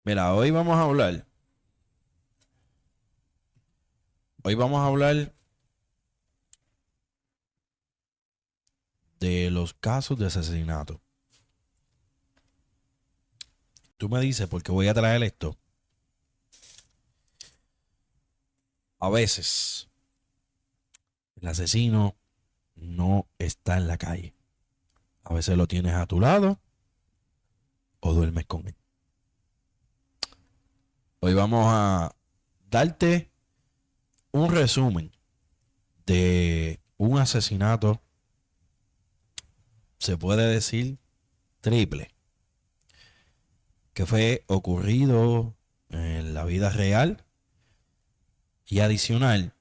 Mira, hoy vamos a hablar de los casos de asesinato. Tú me dices por qué voy a traer esto. A veces el asesino no está en la calle. A veces lo tienes a tu lado o duermes con él. Hoy vamos a darte un resumen de un asesinato, se puede decir triple, que fue ocurrido en la vida real y adicional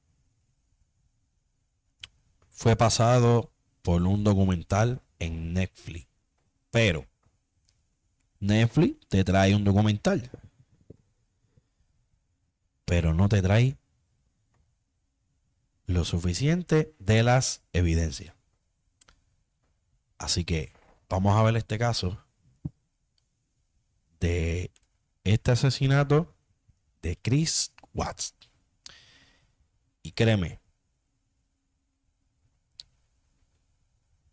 fue pasado por un documental en Netflix. Pero Netflix te trae un documental, pero no te trae lo suficiente de las evidencias. Así que vamos a ver este caso de este asesinato de Chris Watts. Y créeme,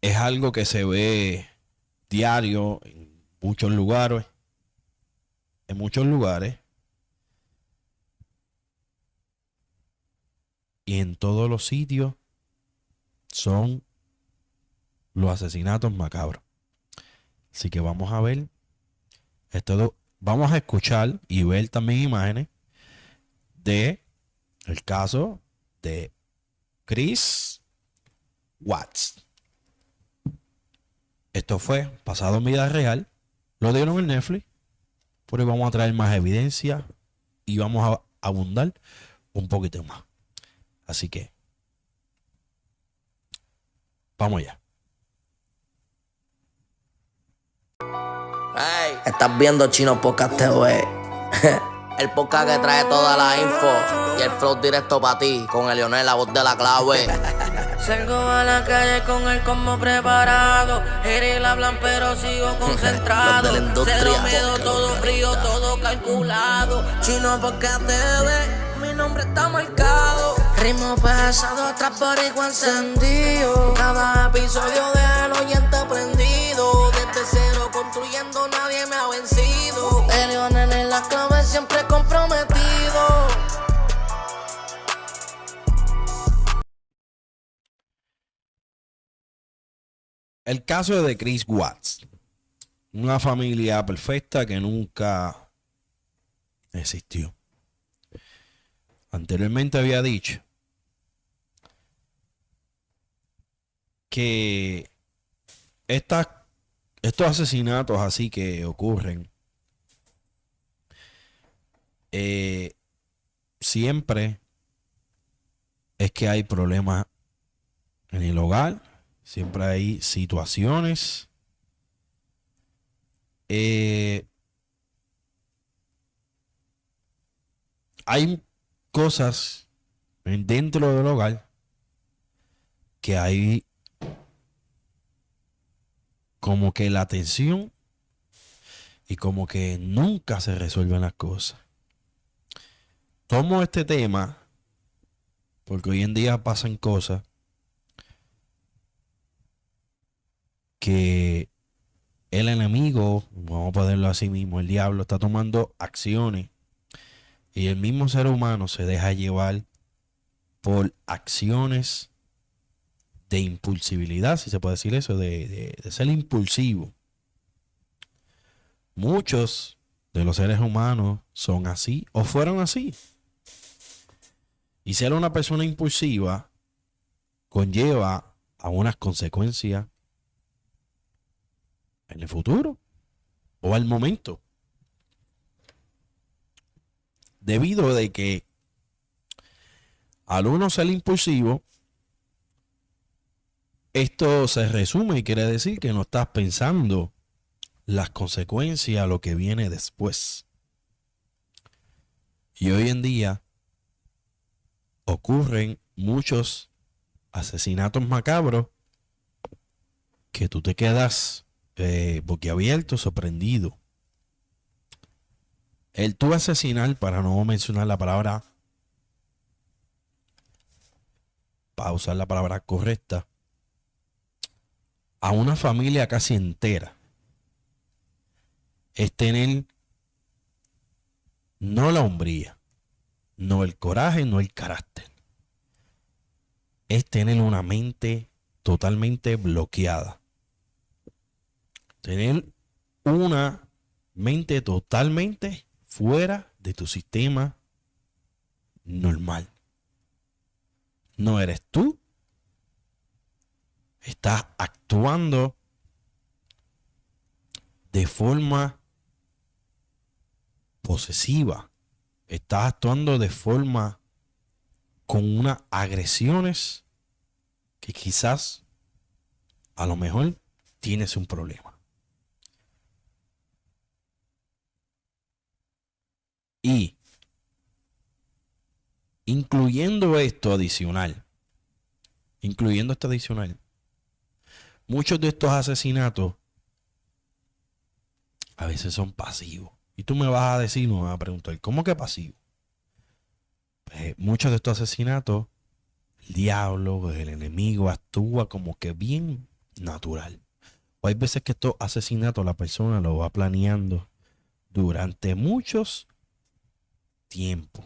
es algo que se ve diario en muchos lugares. En muchos lugares. Y en todos los sitios son los asesinatos macabros. Así que vamos a ver vamos a escuchar y ver también imágenes de el caso de Chris Watts. Esto fue pasado en vida real. Lo dieron en Netflix. Por ahí vamos a traer más evidencia y vamos a abundar un poquito más. Así que vamos allá. Hey, estás viendo Chino Podcast TV. El podcast que trae toda la info y el flow directo para ti, con el Leonel, la voz de la clave. Salgo a la calle con el combo preparado. Jeril hablan pero sigo concentrado. Los de la industria. Cero miedo, todo frío, todo calculado. Chino Podcast TV, mi nombre está marcado. Ritmo pesado, tras por igual encendido. Cada episodio de el oyente prendido. Desde cero construyendo, nadie me ha vencido. El Leonel en la clave siempre comprometido. El caso de Chris Watts. Una familia perfecta que nunca existió. Anteriormente había dicho que estos asesinatos así que ocurren siempre es que hay problemas en el hogar. Siempre hay situaciones hay cosas dentro del hogar que hay como que la tensión y como que nunca se resuelven las cosas. Tomo este tema porque hoy en día pasan cosas que el enemigo, vamos a ponerlo así mismo, el diablo está tomando acciones y el mismo ser humano se deja llevar por acciones de impulsibilidad, si se puede decir eso, de ser impulsivo. Muchos de los seres humanos son así o fueron así. Y ser una persona impulsiva conlleva a unas consecuencias en el futuro o al momento. Debido de que al uno ser impulsivo, esto se resume y quiere decir que no estás pensando las consecuencias, lo que viene después. Y hoy en día ocurren muchos asesinatos macabros que tú te quedas boquiabierto, sorprendido. Él tuvo asesinar, para no mencionar la palabra, para usar la palabra correcta, a una familia casi entera. Es tener no la hombría, no el coraje, no el carácter. Es tener una mente totalmente bloqueada. Tener una mente totalmente fuera de tu sistema normal. No eres tú. Estás actuando de forma posesiva. Estás actuando de forma con unas agresiones que quizás a lo mejor tienes un problema. Y incluyendo esto adicional, muchos de estos asesinatos a veces son pasivos. Y tú me vas a decir, me vas a preguntar, ¿cómo que pasivo? Pues, muchos de estos asesinatos, el diablo, el enemigo actúa como que bien natural. O hay veces que estos asesinatos la persona lo va planeando durante muchos tiempos.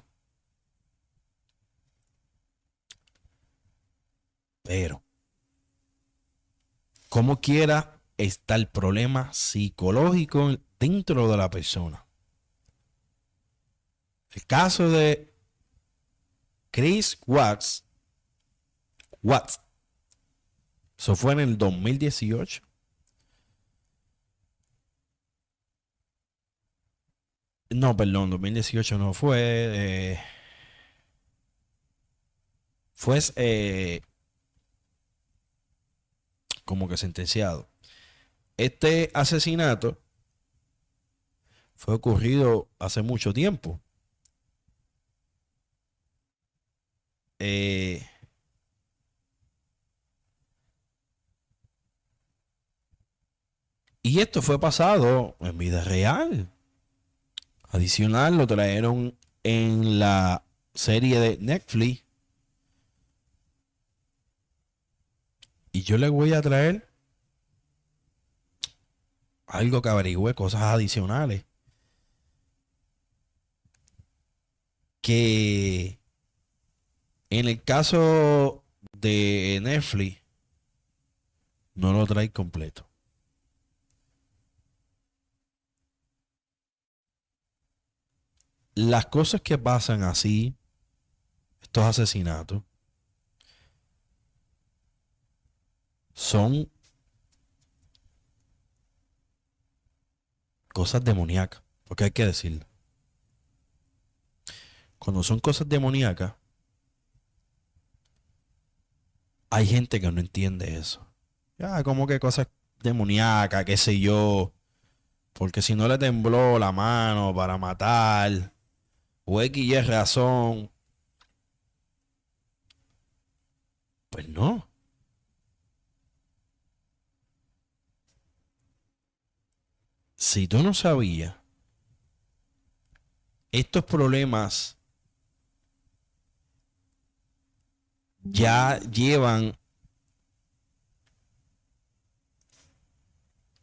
Pero, como quiera, está el problema psicológico dentro de la persona. El caso de Chris Watts, eso fue en el 2018. No, perdón, 2018 no fue. Fue como que sentenciado. Este asesinato fue ocurrido hace mucho tiempo. Y esto fue pasado en vida real. Adicional, lo trajeron en la serie de Netflix. Y yo les voy a traer algo que averigüe, cosas adicionales. Que en el caso de Netflix no lo trae completo. Las cosas que pasan así, estos asesinatos, son cosas demoníacas, porque hay que decirlo. Cuando son cosas demoníacas, hay gente que no entiende eso. Ya, como que cosas demoníacas, qué sé yo. Porque si no le tembló la mano para matar, o X y razón, pues no. Si tú no sabías, estos problemas ya llevan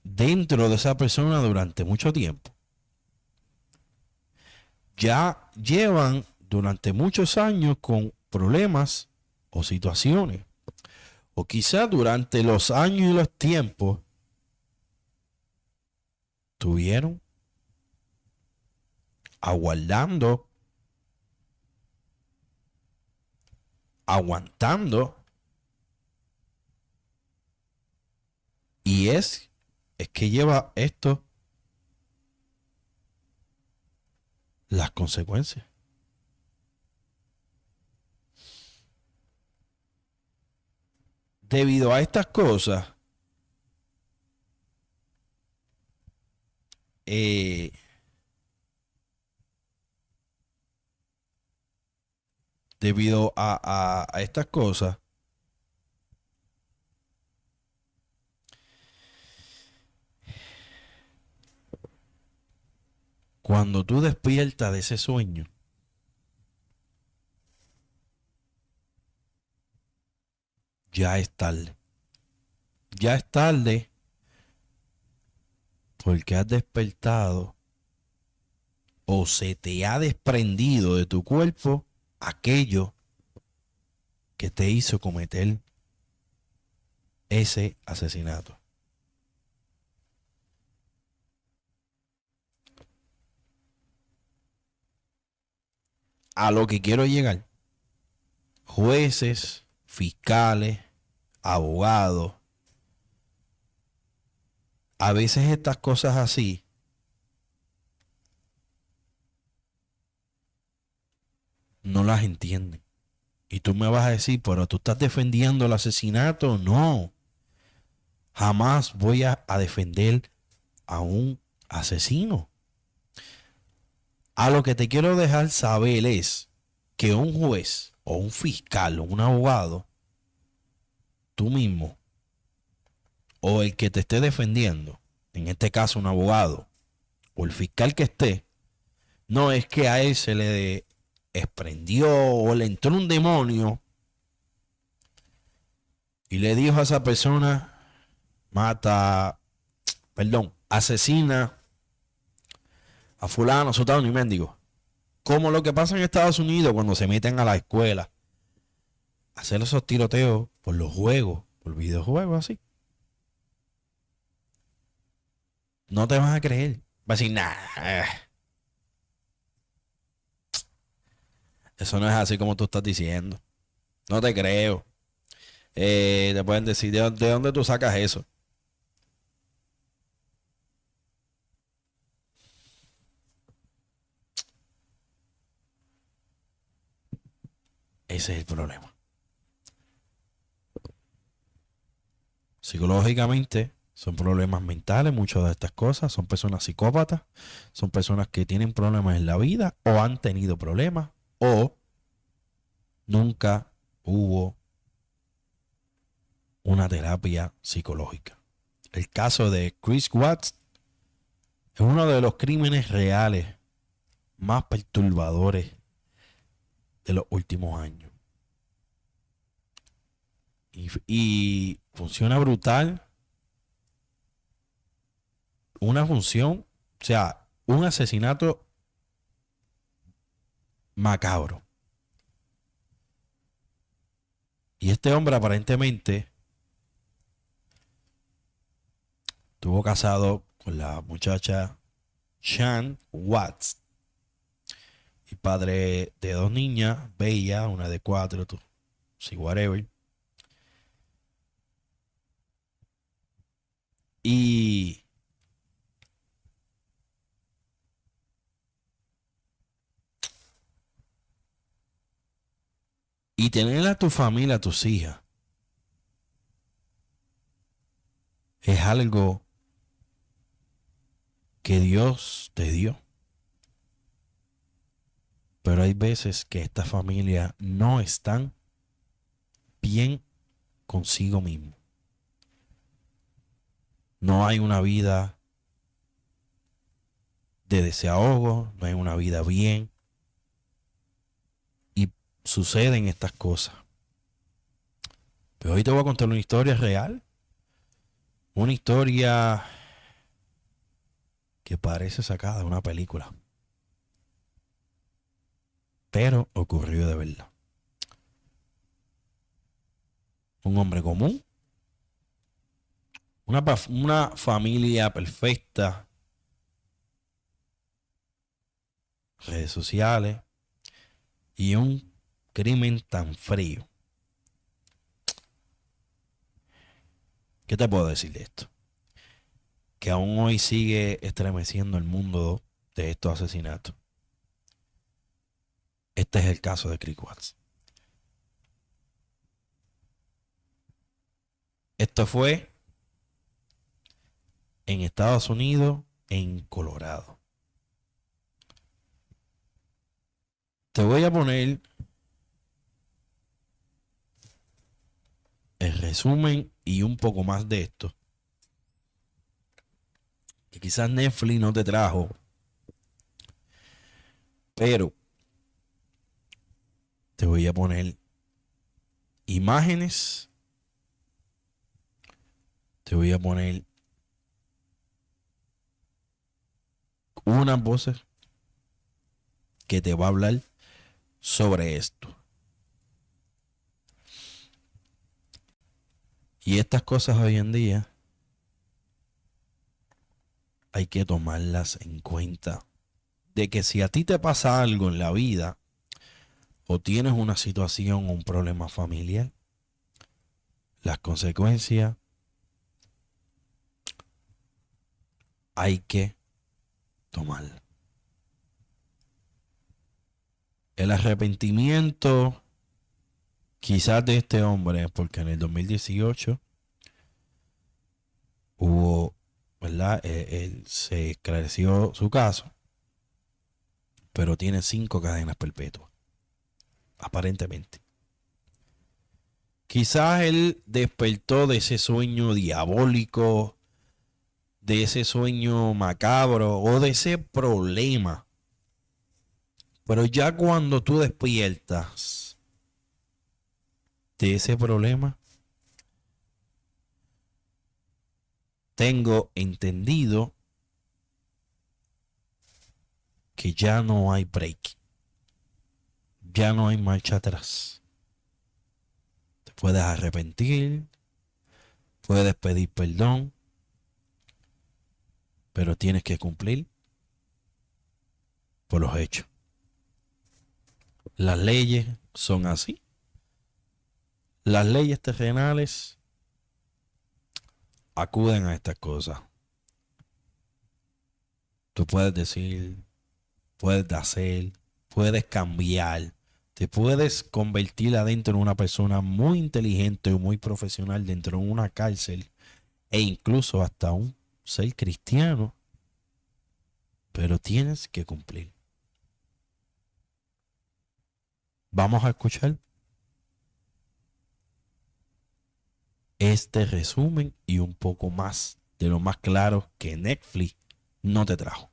dentro de esa persona durante mucho tiempo. Ya llevan durante muchos años con problemas o situaciones. O quizás durante los años y los tiempos tuvieron aguardando, aguantando. Y es que lleva esto las consecuencias. Debido a estas cosas, debido a estas cosas, Cuando tú despiertas de ese sueño, ya es tarde. Ya es tarde porque has despertado o se te ha desprendido de tu cuerpo aquello que te hizo cometer ese asesinato. A lo que quiero llegar, jueces, fiscales, abogados, a veces estas cosas así no las entienden. Y tú me vas a decir, pero tú estás defendiendo el asesinato. No, jamás voy a defender a un asesino. A lo que te quiero dejar saber es que un juez o un fiscal o un abogado, tú mismo, o el que te esté defendiendo, en este caso un abogado, o el fiscal que esté, no es que a él se le desprendió o le entró un demonio y le dijo a esa persona, asesina a fulano, sotano y mendigo. Como lo que pasa en Estados Unidos cuando se meten a la escuela a hacer esos tiroteos por los juegos, por videojuegos así. No te vas a creer. Va a decir, nah, eso no es así como tú estás diciendo. No te creo. Te pueden decir, ¿de dónde tú sacas eso? Ese es el problema. Psicológicamente son problemas mentales, muchas de estas cosas. Son personas psicópatas, son personas que tienen problemas en la vida o han tenido problemas o nunca hubo una terapia psicológica. El caso de Chris Watts es uno de los crímenes reales más perturbadores de los últimos años. Y funciona brutal. Una función, o sea, un asesinato macabro. Y este hombre aparentemente estuvo casado con la muchacha Shan Watts y padre de 2 niñas, Bella, una de 4, sí, whatever. Y tener a tu familia, a tus hijas, es algo que Dios te dio. Pero hay veces que estas familias no están bien consigo mismo. No hay una vida de desahogo, no hay una vida bien. Y suceden estas cosas. Pero hoy te voy a contar una historia real. Una historia que parece sacada de una película. Pero ocurrió de verdad. Un hombre común. Una familia perfecta. Redes sociales. Y un crimen tan frío. ¿Qué te puedo decir de esto? Que aún hoy sigue estremeciendo el mundo de estos asesinatos. Este es el caso de Chris Watts. Esto fue en Estados Unidos, en Colorado. Te voy a poner el resumen y un poco más de esto. Que quizás Netflix no te trajo Pero te voy a poner imágenes. Te voy a poner unas voces que te va a hablar sobre esto. Y estas cosas hoy en día hay que tomarlas en cuenta. De que si a ti te pasa algo en la vida, o tienes una situación o un problema familiar, las consecuencias hay que tomarlas. El arrepentimiento quizás de este hombre, porque en el 2018 hubo, ¿verdad? Se esclareció su caso, pero tiene 5 cadenas perpetuas, aparentemente. Quizás él despertó de ese sueño diabólico, de ese sueño macabro o de ese problema. Pero ya cuando tú despiertas de ese problema, tengo entendido que ya no hay break. Ya no hay marcha atrás. Te puedes arrepentir, puedes pedir perdón, pero tienes que cumplir por los hechos. Las leyes son así. Las leyes terrenales acuden a estas cosas. Tú puedes decir, puedes hacer, puedes cambiar, te puedes convertir adentro en una persona muy inteligente o muy profesional dentro de una cárcel e incluso hasta un ser cristiano, pero tienes que cumplir. Vamos a escuchar este resumen y un poco más de lo más claro que Netflix no te trajo.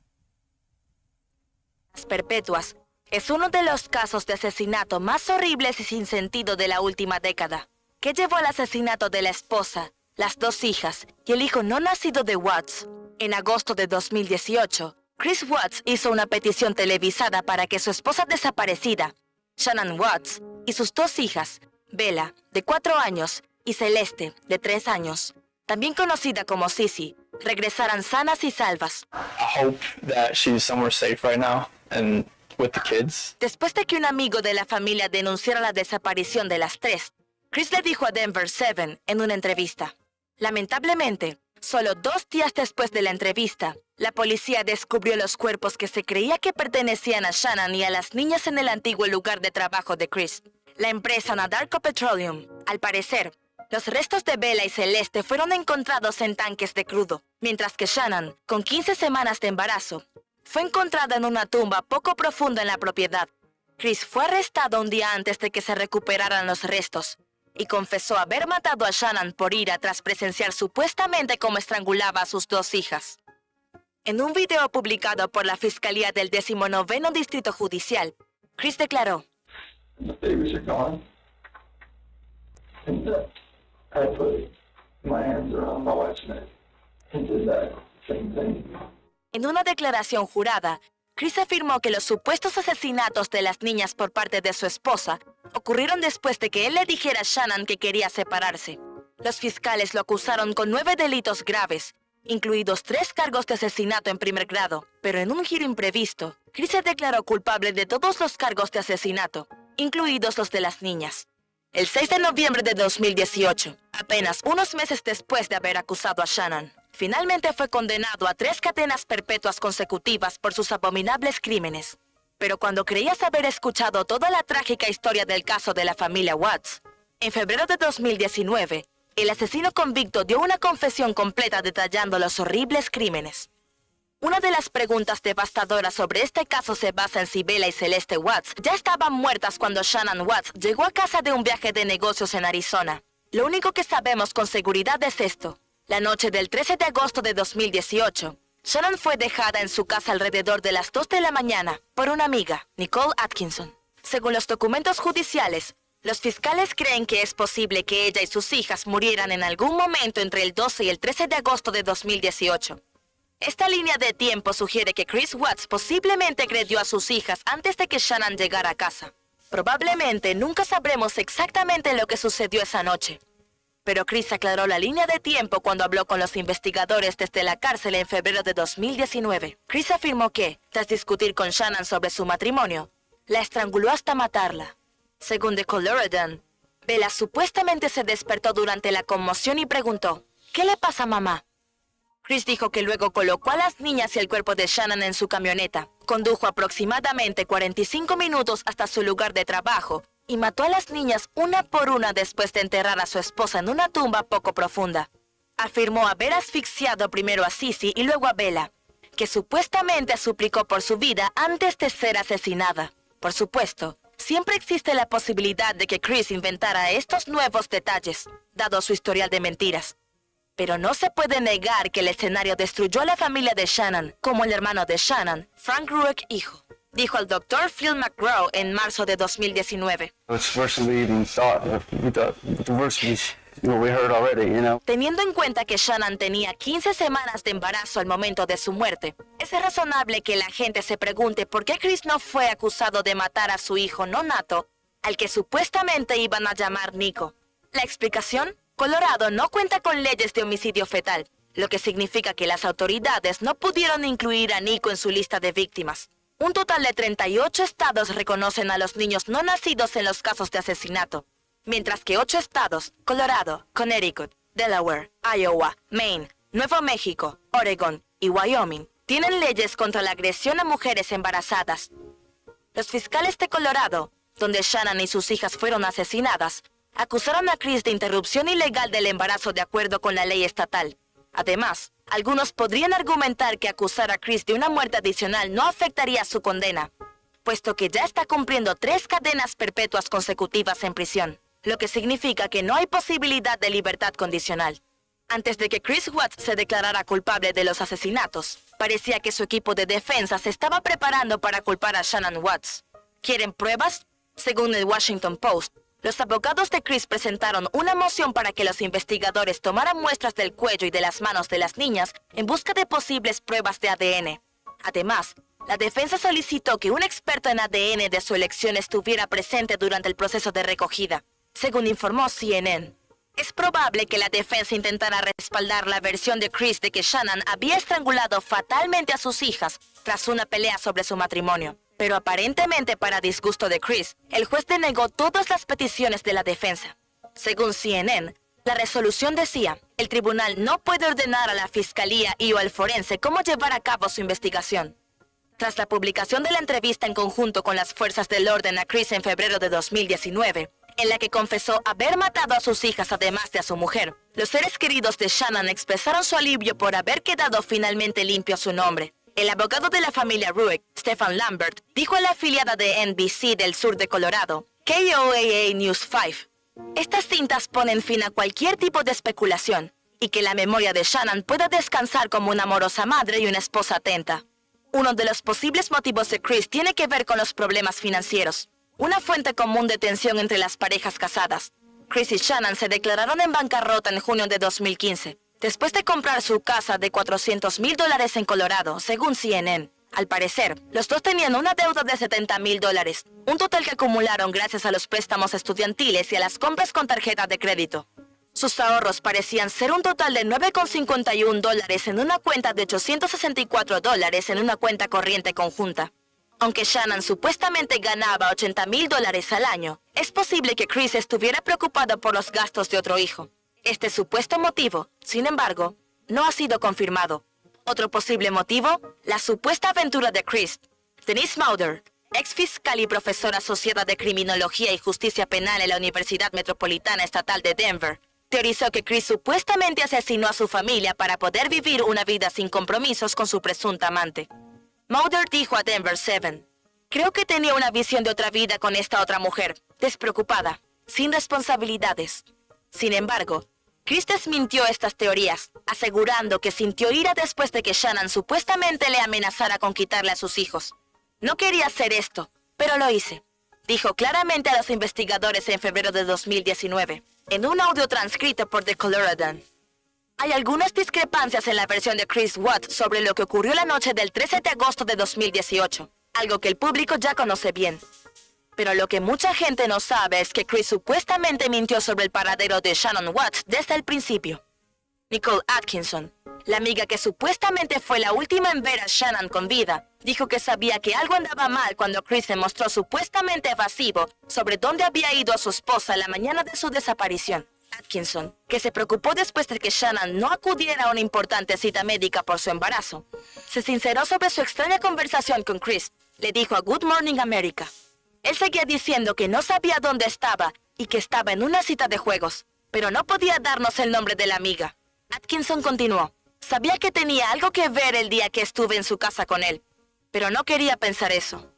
Perpetuas es uno de los casos de asesinato más horribles y sin sentido de la última década, que llevó al asesinato de la esposa, las 2 hijas y el hijo no nacido de Watts. En agosto de 2018, Chris Watts hizo una petición televisada para que su esposa desaparecida, Shannon Watts, y sus 2 hijas, Bella, de 4 años, y Celeste, de 3 años, también conocida como Sissy, regresaran sanas y salvas. I hope that she's somewhere safe right now and with the kids. Después de que un amigo de la familia denunciara la desaparición de las 3, Chris le dijo a Denver 7 en una entrevista. Lamentablemente, solo 2 días después de la entrevista, la policía descubrió los cuerpos que se creía que pertenecían a Shannon y a las niñas en el antiguo lugar de trabajo de Chris, la empresa Anadarko Petroleum. Al parecer, los restos de Bella y Celeste fueron encontrados en tanques de crudo, mientras que Shannon, con 15 semanas de embarazo, fue encontrada en una tumba poco profunda en la propiedad. Chris fue arrestado un día antes de que se recuperaran los restos y confesó haber matado a Shannon por ira tras presenciar supuestamente cómo estrangulaba a sus 2 hijas. En un video publicado por la Fiscalía del 19º Distrito Judicial, Chris declaró: The babies are gone. And I put my hands around my wife's neck and did that same thing. En una declaración jurada, Chris afirmó que los supuestos asesinatos de las niñas por parte de su esposa ocurrieron después de que él le dijera a Shannon que quería separarse. Los fiscales lo acusaron con 9 delitos graves, incluidos 3 cargos de asesinato en primer grado, pero en un giro imprevisto, Chris se declaró culpable de todos los cargos de asesinato, incluidos los de las niñas. El 6 de noviembre de 2018, apenas unos meses después de haber acusado a Shannon, finalmente fue condenado a 3 cadenas perpetuas consecutivas por sus abominables crímenes. Pero cuando creías haber escuchado toda la trágica historia del caso de la familia Watts, en febrero de 2019, el asesino convicto dio una confesión completa detallando los horribles crímenes. Una de las preguntas devastadoras sobre este caso se basa en si Bella y Celeste Watts ya estaban muertas cuando Shannon Watts llegó a casa de un viaje de negocios en Arizona. Lo único que sabemos con seguridad es esto. La noche del 13 de agosto de 2018, Shannon fue dejada en su casa alrededor de las 2 de la mañana por una amiga, Nicole Atkinson. Según los documentos judiciales, los fiscales creen que es posible que ella y sus hijas murieran en algún momento entre el 12 y el 13 de agosto de 2018. Esta línea de tiempo sugiere que Chris Watts posiblemente agredió a sus hijas antes de que Shannon llegara a casa. Probablemente nunca sabremos exactamente lo que sucedió esa noche. Pero Chris aclaró la línea de tiempo cuando habló con los investigadores desde la cárcel en febrero de 2019. Chris afirmó que, tras discutir con Shannon sobre su matrimonio, la estranguló hasta matarla. Según The Colorado, Bella supuestamente se despertó durante la conmoción y preguntó, ¿qué le pasa, mamá? Chris dijo que luego colocó a las niñas y el cuerpo de Shannon en su camioneta, condujo aproximadamente 45 minutos hasta su lugar de trabajo y mató a las niñas una por una después de enterrar a su esposa en una tumba poco profunda. Afirmó haber asfixiado primero a Sissy y luego a Bella, que supuestamente suplicó por su vida antes de ser asesinada. Por supuesto, siempre existe la posibilidad de que Chris inventara estos nuevos detalles, dado su historial de mentiras. Pero no se puede negar que el escenario destruyó a la familia de Shannon, como el hermano de Shannon, Frank Rueck, hijo, dijo el Dr. Phil McGraw en marzo de 2019. Teniendo en cuenta que Shannon tenía 15 semanas de embarazo al momento de su muerte, es razonable que la gente se pregunte por qué Chris no fue acusado de matar a su hijo no nato, al que supuestamente iban a llamar Nico. La explicación: Colorado no cuenta con leyes de homicidio fetal, lo que significa que las autoridades no pudieron incluir a Nico en su lista de víctimas. Un total de 38 estados reconocen a los niños no nacidos en los casos de asesinato, mientras que 8 estados, Colorado, Connecticut, Delaware, Iowa, Maine, Nuevo México, Oregon y Wyoming, tienen leyes contra la agresión a mujeres embarazadas. Los fiscales de Colorado, donde Shannon y sus hijas fueron asesinadas, acusaron a Chris de interrupción ilegal del embarazo de acuerdo con la ley estatal. Además, algunos podrían argumentar que acusar a Chris de una muerte adicional no afectaría su condena, puesto que ya está cumpliendo 3 cadenas perpetuas consecutivas en prisión, lo que significa que no hay posibilidad de libertad condicional. Antes de que Chris Watts se declarara culpable de los asesinatos, parecía que su equipo de defensa se estaba preparando para culpar a Shannon Watts. ¿Quieren pruebas? Según el Washington Post, los abogados de Chris presentaron una moción para que los investigadores tomaran muestras del cuello y de las manos de las niñas en busca de posibles pruebas de ADN. Además, la defensa solicitó que un experto en ADN de su elección estuviera presente durante el proceso de recogida. Según informó CNN, es probable que la defensa intentara respaldar la versión de Chris de que Shannon había estrangulado fatalmente a sus hijas tras una pelea sobre su matrimonio. Pero aparentemente para disgusto de Chris, el juez denegó todas las peticiones de la defensa. Según CNN, la resolución decía, el tribunal no puede ordenar a la fiscalía y o al forense cómo llevar a cabo su investigación. Tras la publicación de la entrevista en conjunto con las fuerzas del orden a Chris en febrero de 2019, en la que confesó haber matado a sus hijas además de a su mujer, los seres queridos de Shannon expresaron su alivio por haber quedado finalmente limpio su nombre. El abogado de la familia Rueck, Stephen Lambert, dijo a la afiliada de NBC del sur de Colorado, KOAA News 5, estas cintas ponen fin a cualquier tipo de especulación y que la memoria de Shannon pueda descansar como una amorosa madre y una esposa atenta. Uno de los posibles motivos de Chris tiene que ver con los problemas financieros, una fuente común de tensión entre las parejas casadas. Chris y Shannon se declararon en bancarrota en junio de 2015. Después de comprar su casa de $400,000 en Colorado, según CNN. Al parecer, los dos tenían una deuda de $70,000, un total que acumularon gracias a los préstamos estudiantiles y a las compras con tarjeta de crédito. Sus ahorros parecían ser un total de $9,51 en una cuenta de $864 en una cuenta corriente conjunta. Aunque Shannon supuestamente ganaba $80,000 al año, es posible que Chris estuviera preocupado por los gastos de otro hijo. Este supuesto motivo, sin embargo, no ha sido confirmado. Otro posible motivo, la supuesta aventura de Chris. Denise Mauder, ex fiscal y profesora asociada de Criminología y Justicia Penal en la Universidad Metropolitana Estatal de Denver, teorizó que Chris supuestamente asesinó a su familia para poder vivir una vida sin compromisos con su presunta amante. Mauder dijo a Denver 7, creo que tenía una visión de otra vida con esta otra mujer, despreocupada, sin responsabilidades. Sin embargo, Chris desmintió estas teorías, asegurando que sintió ira después de que Shannon supuestamente le amenazara con quitarle a sus hijos. No quería hacer esto, pero lo hice, dijo claramente a los investigadores en febrero de 2019, en un audio transcrito por The Coloradan. Hay algunas discrepancias en la versión de Chris Watts sobre lo que ocurrió la noche del 13 de agosto de 2018, algo que el público ya conoce bien. Pero lo que mucha gente no sabe es que Chris supuestamente mintió sobre el paradero de Shannon Watts desde el principio. Nicole Atkinson, la amiga que supuestamente fue la última en ver a Shannon con vida, dijo que sabía que algo andaba mal cuando Chris se mostró supuestamente evasivo sobre dónde había ido a su esposa la mañana de su desaparición. Atkinson, que se preocupó después de que Shannon no acudiera a una importante cita médica por su embarazo, se sinceró sobre su extraña conversación con Chris. Le dijo a Good Morning America. Él seguía diciendo que no sabía dónde estaba y que estaba en una cita de juegos, pero no podía darnos el nombre de la amiga. Atkinson continuó. Sabía que tenía algo que ver el día que estuve en su casa con él, pero no quería pensar eso.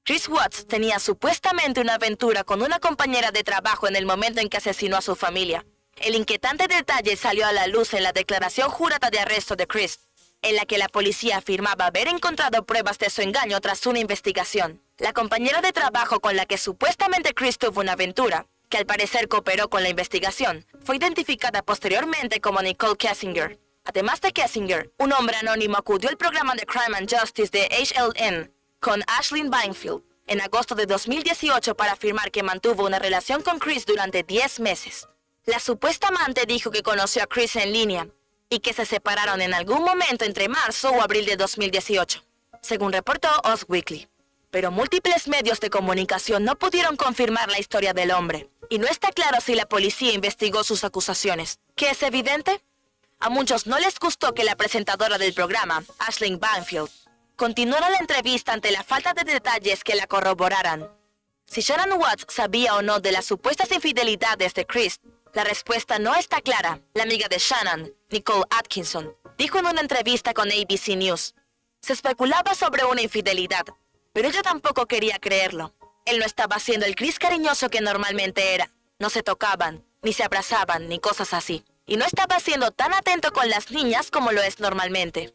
Chris Watts tenía supuestamente una aventura con una compañera de trabajo en el momento en que asesinó a su familia. El inquietante detalle salió a la luz en la declaración jurada de arresto de Chris, en la que la policía afirmaba haber encontrado pruebas de su engaño tras una investigación. La compañera de trabajo con la que supuestamente Chris tuvo una aventura, que al parecer cooperó con la investigación, fue identificada posteriormente como Nicole Kessinger. Además de Kessinger, un hombre anónimo acudió al programa de Crime and Justice de HLN con Ashlyn Banfield en agosto de 2018 para afirmar que mantuvo una relación con Chris durante 10 meses. La supuesta amante dijo que conoció a Chris en línea y que se separaron en algún momento entre marzo o abril de 2018, según reportó Us Weekly. Pero múltiples medios de comunicación no pudieron confirmar la historia del hombre, y no está claro si la policía investigó sus acusaciones. ¿Qué es evidente? A muchos no les gustó que la presentadora del programa, Ashlyn Banfield, continuara la entrevista ante la falta de detalles que la corroboraran. Si Shannon Watts sabía o no de las supuestas infidelidades de Chris, la respuesta no está clara. La amiga de Shannon, Nicole Atkinson, dijo en una entrevista con ABC News. Se especulaba sobre una infidelidad, pero ella tampoco quería creerlo. Él no estaba siendo el Chris cariñoso que normalmente era. No se tocaban, ni se abrazaban, ni cosas así. Y no estaba siendo tan atento con las niñas como lo es normalmente.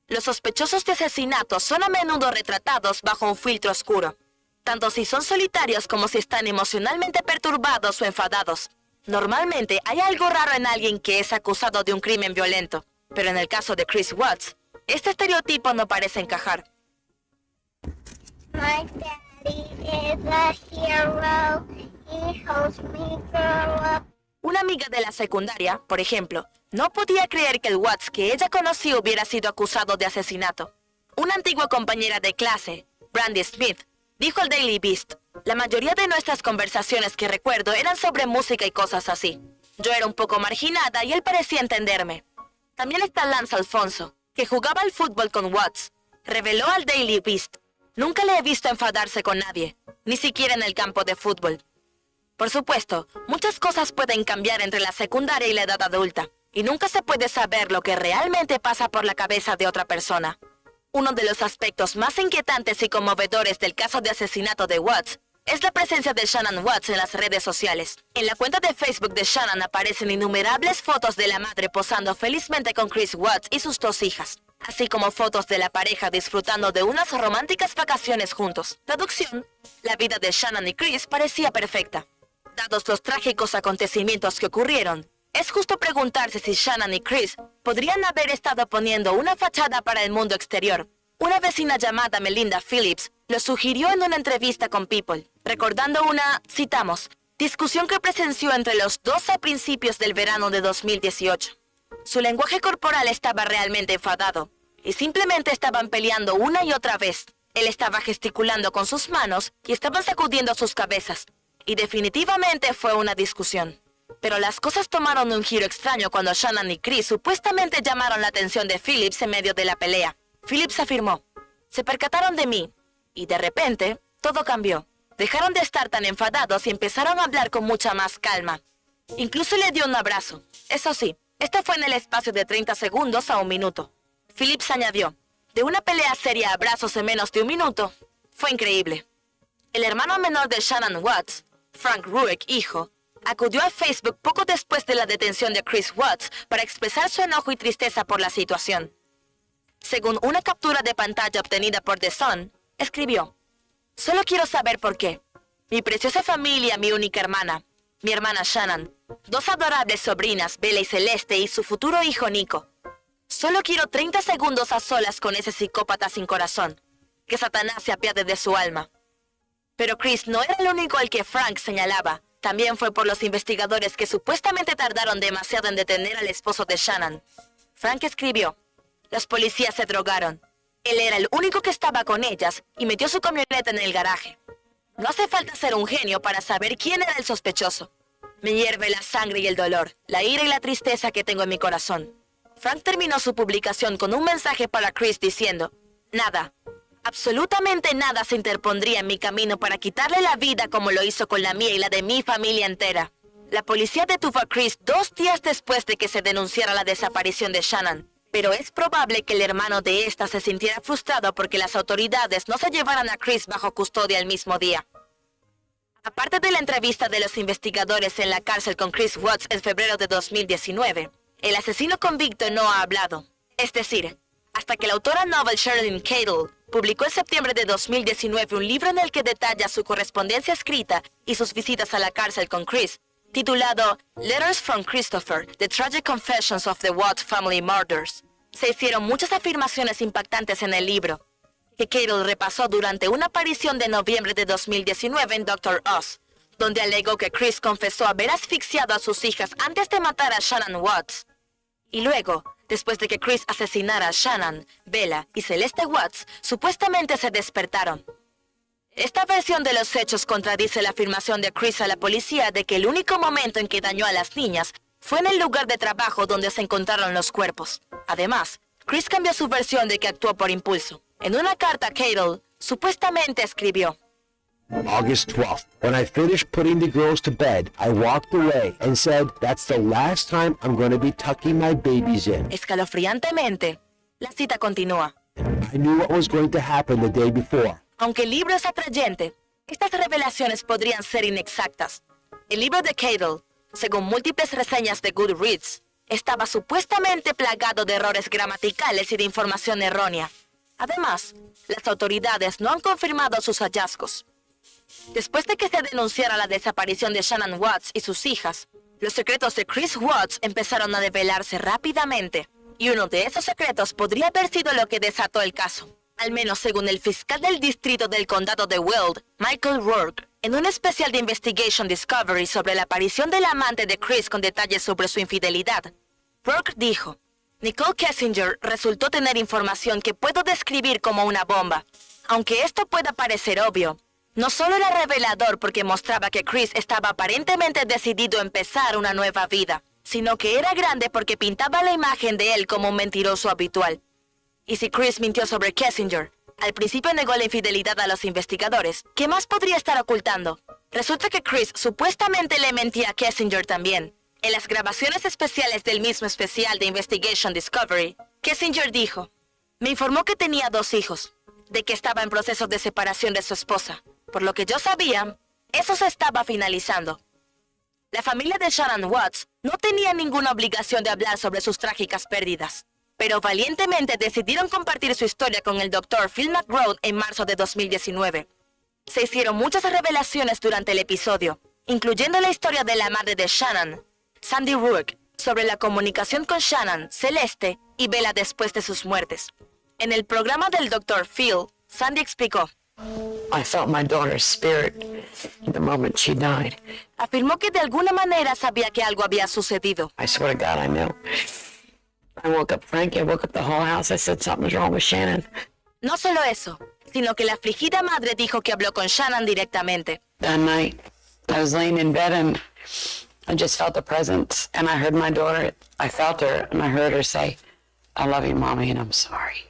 Los sospechosos de asesinato son a menudo retratados bajo un filtro oscuro, tanto si son solitarios como si están emocionalmente perturbados o enfadados. Normalmente hay algo raro en alguien que es acusado de un crimen violento, pero en el caso de Chris Watts, este estereotipo no parece encajar. My daddy is a hero. He helps me grow up. Una amiga de la secundaria, por ejemplo, no podía creer que el Watts que ella conocía hubiera sido acusado de asesinato. Una antigua compañera de clase, Brandy Smith, dijo al Daily Beast: la mayoría de nuestras conversaciones que recuerdo eran sobre música y cosas así. Yo era un poco marginada y él parecía entenderme. También está Lance Alfonso, que jugaba al fútbol con Watts. Reveló al Daily Beast: nunca le he visto enfadarse con nadie, ni siquiera en el campo de fútbol. Por supuesto, muchas cosas pueden cambiar entre la secundaria y la edad adulta, y nunca se puede saber lo que realmente pasa por la cabeza de otra persona. Uno de los aspectos más inquietantes y conmovedores del caso de asesinato de Watts es la presencia de Shannon Watts en las redes sociales. En la cuenta de Facebook de Shannon aparecen innumerables fotos de la madre posando felizmente con Chris Watts y sus 2 hijas, así como fotos de la pareja disfrutando de unas románticas vacaciones juntos. Traducción: la vida de Shannon y Chris parecía perfecta. Dados los trágicos acontecimientos que ocurrieron, es justo preguntarse si Shannon y Chris podrían haber estado poniendo una fachada para el mundo exterior. Una vecina llamada Melinda Phillips lo sugirió en una entrevista con People, recordando una, citamos, discusión que presenció entre los 2 a principios del verano de 2018. Su lenguaje corporal estaba realmente enfadado, y simplemente estaban peleando una y otra vez. Él estaba gesticulando con sus manos y estaban sacudiendo sus cabezas. Y definitivamente fue una discusión. Pero las cosas tomaron un giro extraño cuando Shannon y Chris supuestamente llamaron la atención de Phillips en medio de la pelea. Phillips afirmó: se percataron de mí, y de repente, todo cambió. Dejaron de estar tan enfadados y empezaron a hablar con mucha más calma. Incluso le dio un abrazo. Eso sí, esto fue en el espacio de 30 segundos a 1 minuto. Phillips añadió: de una pelea seria a abrazos en menos de 1 minuto, fue increíble. El hermano menor de Shannon Watts, Frank Rueck, hijo, acudió a Facebook poco después de la detención de Chris Watts para expresar su enojo y tristeza por la situación. Según una captura de pantalla obtenida por The Sun, escribió: "Solo quiero saber por qué. Mi preciosa familia, mi única hermana, mi hermana Shannon, 2 adorables sobrinas, Bella y Celeste, y su futuro hijo Nico. Solo quiero 30 segundos a solas con ese psicópata sin corazón. Que Satanás se apiade de su alma". Pero Chris no era el único al que Frank señalaba. También fue por los investigadores que supuestamente tardaron demasiado en detener al esposo de Shannon. Frank escribió: "Los policías se drogaron. Él era el único que estaba con ellas y metió su camioneta en el garaje. No hace falta ser un genio para saber quién era el sospechoso. Me hierve la sangre y el dolor, la ira y la tristeza que tengo en mi corazón". Frank terminó su publicación con un mensaje para Chris diciendo: "Nada, absolutamente nada se interpondría en mi camino para quitarle la vida como lo hizo con la mía y la de mi familia entera". La policía detuvo a Chris 2 días después de que se denunciara la desaparición de Shannon, pero es probable que el hermano de esta se sintiera frustrado porque las autoridades no se llevaran a Chris bajo custodia el mismo día. Aparte de la entrevista de los investigadores en la cárcel con Chris Watts en febrero de 2019, el asesino convicto no ha hablado. Es decir, hasta que la autora novel Sherilyn Cadle publicó en septiembre de 2019 un libro en el que detalla su correspondencia escrita y sus visitas a la cárcel con Chris, titulado Letters from Christopher, The Tragic Confessions of the Watts Family Murders. Se hicieron muchas afirmaciones impactantes en el libro, que Cadle repasó durante una aparición de noviembre de 2019 en Dr. Oz, donde alegó que Chris confesó haber asfixiado a sus hijas antes de matar a Shannon Watts. Y luego, después de que Chris asesinara a Shannon, Bella y Celeste Watts, supuestamente se despertaron. Esta versión de los hechos contradice la afirmación de Chris a la policía de que el único momento en que dañó a las niñas fue en el lugar de trabajo donde se encontraron los cuerpos. Además, Chris cambió su versión de que actuó por impulso. En una carta, Cadle supuestamente escribió: August 12th, when I finished putting the girls to bed, I walked away and said, that's the last time I'm going to be tucking my babies in. Escalofriantemente, la cita continúa: I knew what was going to happen the day before. Aunque el libro es atrayente, estas revelaciones podrían ser inexactas. El libro de Cadle, según múltiples reseñas de Goodreads, estaba supuestamente plagado de errores gramaticales y de información errónea. Además, las autoridades no han confirmado sus hallazgos. Después de que se denunciara la desaparición de Shannon Watts y sus hijas, los secretos de Chris Watts empezaron a develarse rápidamente, y uno de esos secretos podría haber sido lo que desató el caso, al menos según el fiscal del distrito del condado de Weld, Michael Rourke, en un especial de Investigation Discovery sobre la aparición del amante de Chris con detalles sobre su infidelidad. Rourke dijo: Nicole Kessinger resultó tener información que puedo describir como una bomba. Aunque esto pueda parecer obvio, no solo era revelador porque mostraba que Chris estaba aparentemente decidido a empezar una nueva vida, sino que era grande porque pintaba la imagen de él como un mentiroso habitual. Y si Chris mintió sobre Kessinger, al principio negó la infidelidad a los investigadores, ¿qué más podría estar ocultando? Resulta que Chris supuestamente le mentía a Kessinger también. En las grabaciones especiales del mismo especial de Investigation Discovery, Kessinger dijo: me informó que tenía 2 hijos, de que estaba en proceso de separación de su esposa. Por lo que yo sabía, eso se estaba finalizando. La familia de Shannon Watts no tenía ninguna obligación de hablar sobre sus trágicas pérdidas, pero valientemente decidieron compartir su historia con el Dr. Phil McGraw en marzo de 2019. Se hicieron muchas revelaciones durante el episodio, incluyendo la historia de la madre de Shannon, Sandy Rourke, sobre la comunicación con Shannon, Celeste y Bella después de sus muertes. En el programa del Dr. Phil, Sandy explicó: I felt my daughter's spirit the moment she died. Afirmó que de alguna manera sabía que algo había sucedido. I swear to God, I knew. I woke up Frankie, I woke up the whole house. I said something's wrong with Shannon. No solo eso, sino que la afligida madre dijo que habló con Shannon directamente. That night, I was laying in bed and I just felt the presence. And I heard my daughter, I felt her, and I heard her say, I love you, Mommy, and I'm sorry.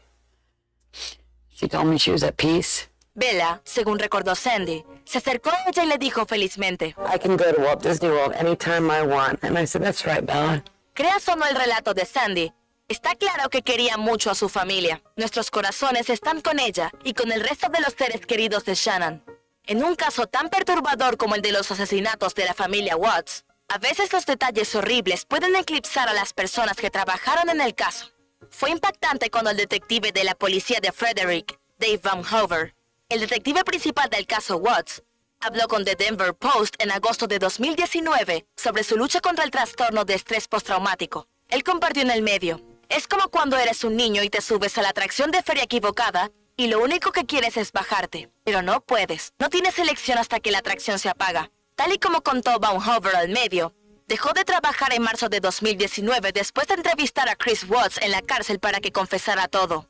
She told me she was at peace. Bella, según recordó Sandy, se acercó a ella y le dijo felizmente: I can go to Walt Disney World anytime I want. And I said, that's right, Bella. Creas o no el relato de Sandy, está claro que quería mucho a su familia. Nuestros corazones están con ella y con el resto de los seres queridos de Shannon. En un caso tan perturbador como el de los asesinatos de la familia Watts, A veces los detalles horribles pueden eclipsar a las personas que trabajaron en el caso. Fue impactante cuando el detective de la policía de Frederick, Dave Van Hover, el detective principal del caso Watts, habló con The Denver Post en agosto de 2019 sobre su lucha contra el trastorno de estrés postraumático. Él compartió en el medio: es como cuando eres un niño y te subes a la atracción de feria equivocada y lo único que quieres es bajarte, pero no puedes. No tienes elección hasta que la atracción se apaga. Tal y como contó Van Hover al medio, dejó de trabajar en marzo de 2019 después de entrevistar a Chris Watts en la cárcel para que confesara todo.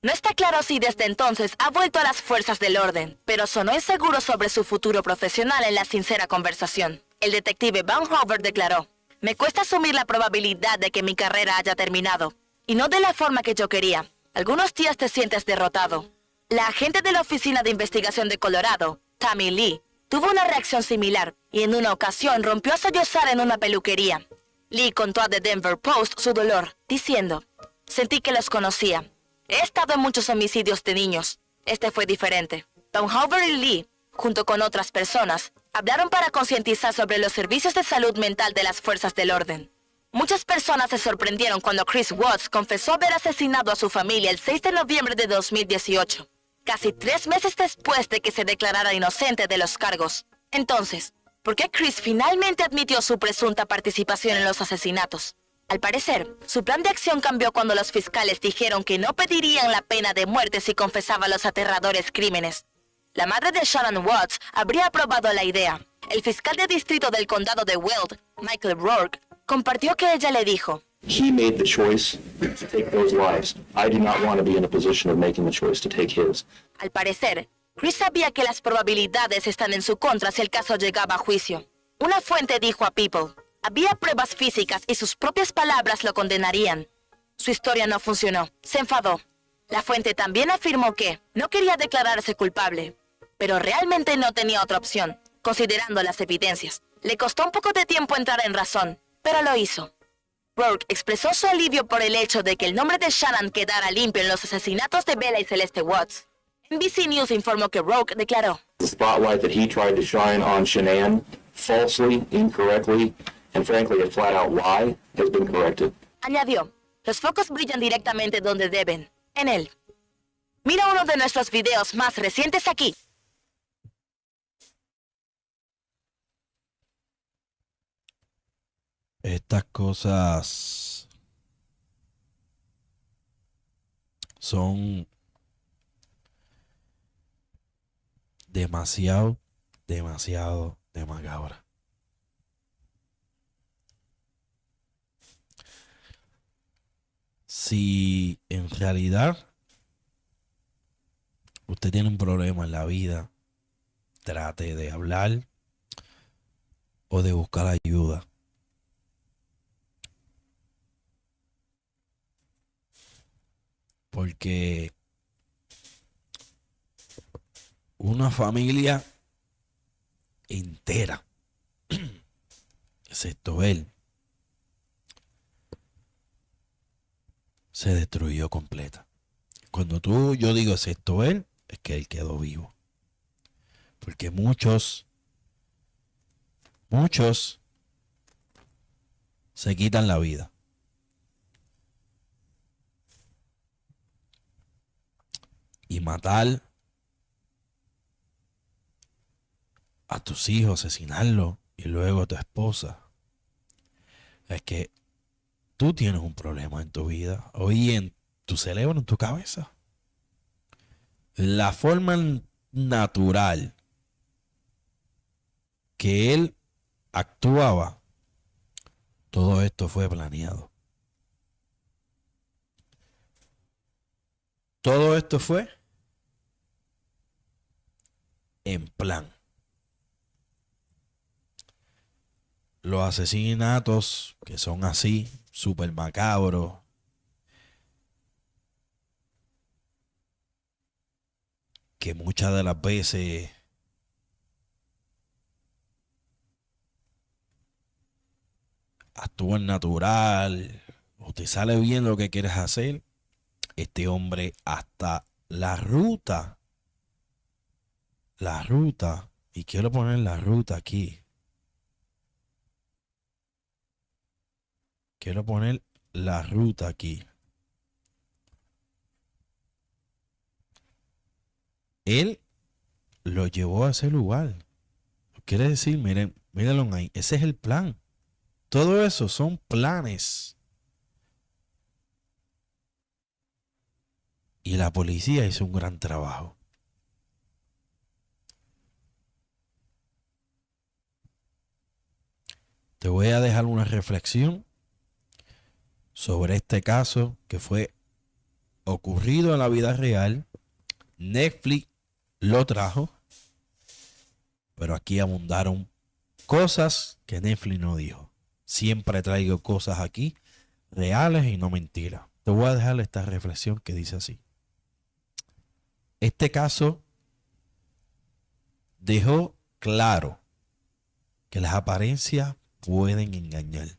No está claro si desde entonces ha vuelto a las fuerzas del orden, pero sonó inseguro sobre su futuro profesional en la sincera conversación. El detective Van Hover declaró: me cuesta asumir la probabilidad de que mi carrera haya terminado, y no de la forma que yo quería. Algunos días te sientes derrotado. La agente de la Oficina de Investigación de Colorado, Tammy Lee, tuvo una reacción similar, y en una ocasión rompió a sollozar en una peluquería. Lee contó a The Denver Post su dolor, diciendo: sentí que los conocía. He estado en muchos homicidios de niños. Este fue diferente. Van Hover y Lee, junto con otras personas, hablaron para concientizar sobre los servicios de salud mental de las fuerzas del orden. Muchas personas se sorprendieron cuando Chris Watts confesó haber asesinado a su familia el 6 de noviembre de 2018, casi 3 meses después de que se declarara inocente de los cargos. Entonces, ¿por qué Chris finalmente admitió su presunta participación en los asesinatos? Al parecer, su plan de acción cambió cuando los fiscales dijeron que no pedirían la pena de muerte si confesaba los aterradores crímenes. La madre de Shannon Watts habría aprobado la idea. El fiscal de distrito del condado de Weld, Michael Rourke, compartió que ella le dijo: He made the choice to take those lives. I do not want to be in a position of making the choice to take his. Al parecer, Chris sabía que las probabilidades están en su contra si el caso llegaba a juicio. Una fuente dijo a People: había pruebas físicas y sus propias palabras lo condenarían. Su historia no funcionó. Se enfadó. La fuente también afirmó que no quería declararse culpable, pero realmente no tenía otra opción, considerando las evidencias. Le costó un poco de tiempo entrar en razón, pero lo hizo. Rourke expresó su alivio por el hecho de que el nombre de Shannon quedara limpio en los asesinatos de Bella y Celeste Watts. NBC News informó que Rourke declaró: The spotlight that he tried to shine on Shanann, falsely, incorrectly, and frankly a flat-out lie, has been corrected. Añadió: los focos brillan directamente donde deben, en él. Mira uno de nuestros videos más recientes aquí. Estas cosas son demasiado de macabras. Si en realidad usted tiene un problema en la vida, trate de hablar o de buscar ayuda. Porque una familia entera, excepto él, se destruyó completa. Cuando yo digo excepto él, es que él quedó vivo. Porque muchos se quitan la vida. Y matar a tus hijos, asesinarlo y luego a tu esposa. Es que tú tienes un problema en tu vida, hoy en tu cerebro, en tu cabeza. La forma natural que él actuaba, todo esto fue planeado. Todo esto fue en plan. Los asesinatos que son así, súper macabros, que muchas de las veces actúan natural o te sale bien lo que quieres hacer. Este hombre hasta la ruta, y quiero poner la ruta aquí, quiero poner la ruta aquí. Él lo llevó a ese lugar. Quiere decir, miren, mírenlo ahí. Ese es el plan. Todo eso son planes. Y la policía hizo un gran trabajo. Te voy a dejar una reflexión sobre este caso que fue ocurrido en la vida real. Netflix lo trajo, pero aquí abundaron cosas que Netflix no dijo. Siempre traigo cosas aquí reales y no mentiras. Te voy a dejar esta reflexión que dice así. Este caso dejó claro que las apariencias pueden engañar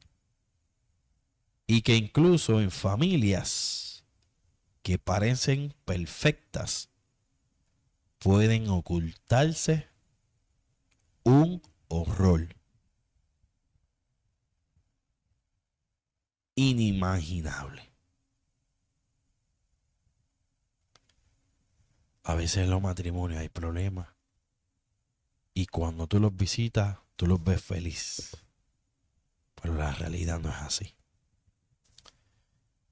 y que incluso en familias que parecen perfectas pueden ocultarse un horror inimaginable. A veces en los matrimonios hay problemas y cuando tú los visitas, tú los ves feliz. Pero la realidad no es así.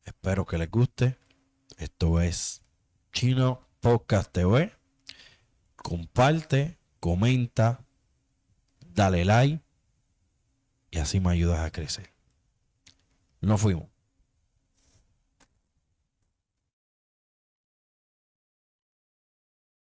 Espero que les guste. Esto es Chino Podcast TV. Comparte, comenta, dale like y así me ayudas a crecer. Nos fuimos.